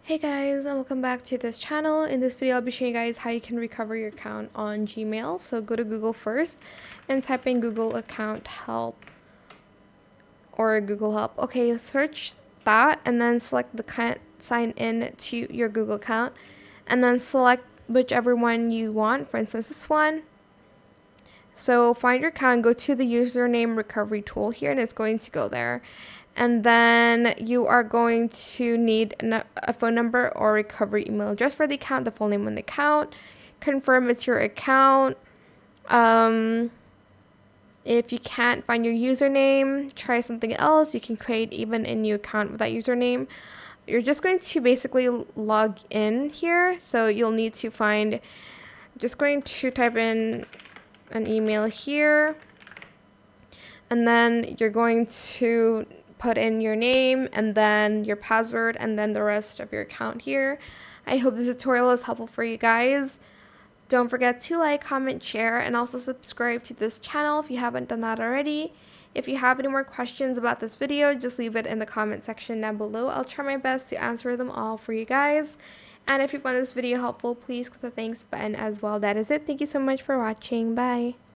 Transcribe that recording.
Hey guys, and welcome back to this channel. In this video I'll be showing you guys how you can recover your account on Gmail. So go to Google first and type in Google account help or Google help. Okay, search that and then select the can't sign in to your Google account and then select whichever one you want, for instance this one. So find your account, go to the username recovery tool here, and it's going to go there. And then you are going to need a phone number or recovery email address for the account, the full name on the account, confirm it's your account. If you can't find your username, try something else. You can create even a new account with that username. You're just going to basically log in here. So you'll need to find, just going to type in an email here, and then you're going to put in your name and then your password and then the rest of your account here. I hope this tutorial is helpful for you guys. Don't forget to like, comment, share, and also subscribe to this channel if you haven't done that already. If you have any more questions about this video, just leave it in the comment section down below. I'll try my best to answer them all for you guys. And if you found this video helpful, please click the thanks button as well. That is it. Thank you so much for watching. Bye.